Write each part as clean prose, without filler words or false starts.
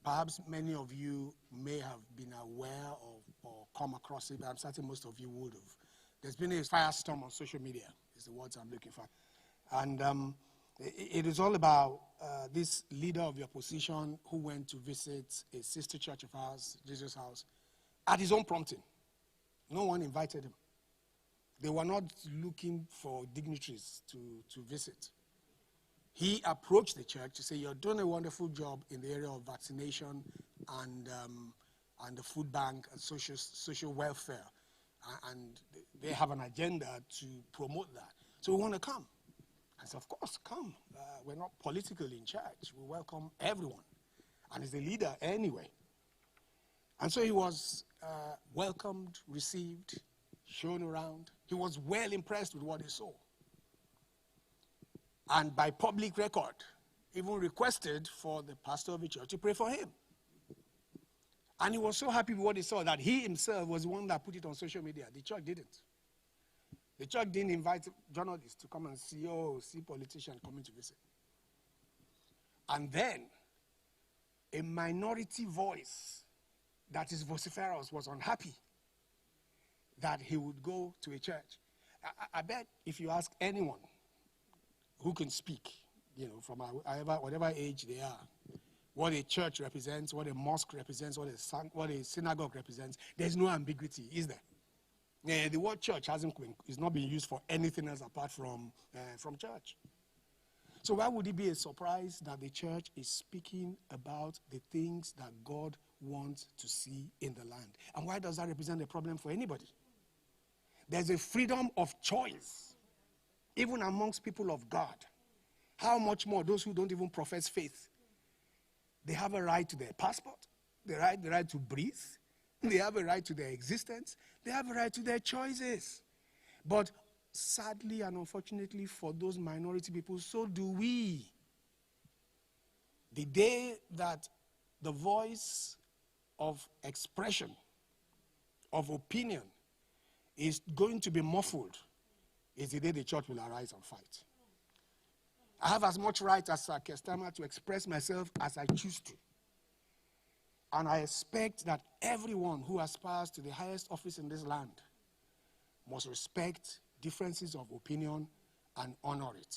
Perhaps many of you may have been aware of or come across it, but I'm certain most of you would have. There's been a firestorm on social media, is the words I'm looking for. And it is all about this leader of the opposition who went to visit a sister church of ours, Jesus House, at his own prompting. No one invited him. They were not looking for dignitaries to visit. He approached the church to say, you're doing a wonderful job in the area of vaccination and the food bank and social welfare. And they have an agenda to promote that. So we want to come. I said, of course, come. We're not politically in church. We welcome everyone. And he's the leader anyway. And so he was welcomed, received, shown around. He was well impressed with what he saw. And by public record, even requested for the pastor of the church to pray for him. And he was so happy with what he saw that he himself was the one that put it on social media. The church didn't. The church didn't invite journalists to come and see politicians coming to visit. And then, a minority voice that is vociferous was unhappy that he would go to a church. I bet if you ask anyone who can speak, from whatever age they are, what a church represents, what a mosque represents, what a synagogue represents, there's no ambiguity, is there? The word church is not being used for anything else apart from church. So why would it be a surprise that the church is speaking about the things that God wants to see in the land? And why does that represent a problem for anybody? There's a freedom of choice, even amongst people of God. How much more those who don't even profess faith? They have a right to their passport. They have the right to breathe. They have a right to their existence. They have a right to their choices. But sadly and unfortunately for those minority people, so do we. The day that the voice of expression, of opinion, is going to be muffled is the day the church will arise and fight. I have as much right as Keir Starmer to express myself as I choose to. And I expect that everyone who aspires to the highest office in this land must respect differences of opinion and honor it.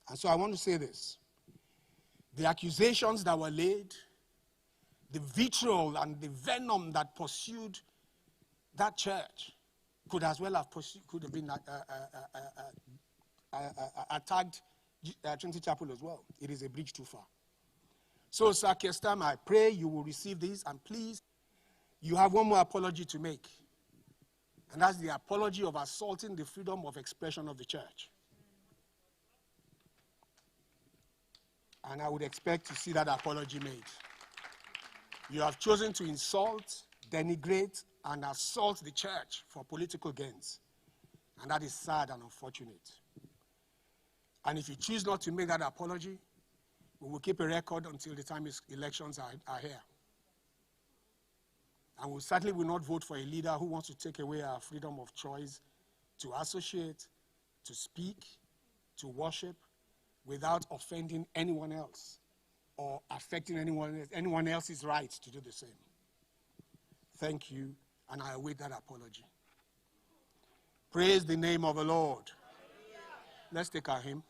And so I want to say this. The accusations that were laid, the vitriol and the venom that pursued that church could as well have been attacked Trinity Chapel as well. It is a bridge too far. So, Sir Keir Starmer, I pray you will receive this, and please, you have one more apology to make. And that's the apology of assaulting the freedom of expression of the church. And I would expect to see that apology made. You have chosen to insult, denigrate, and assault the church for political gains. And that is sad and unfortunate. And if you choose not to make that apology, we will keep a record until the time elections are here. And we certainly will not vote for a leader who wants to take away our freedom of choice to associate, to speak, to worship, without offending anyone else or affecting anyone else's rights to do the same. Thank you, and I await that apology. Praise the name of the Lord. Let's take our hymn.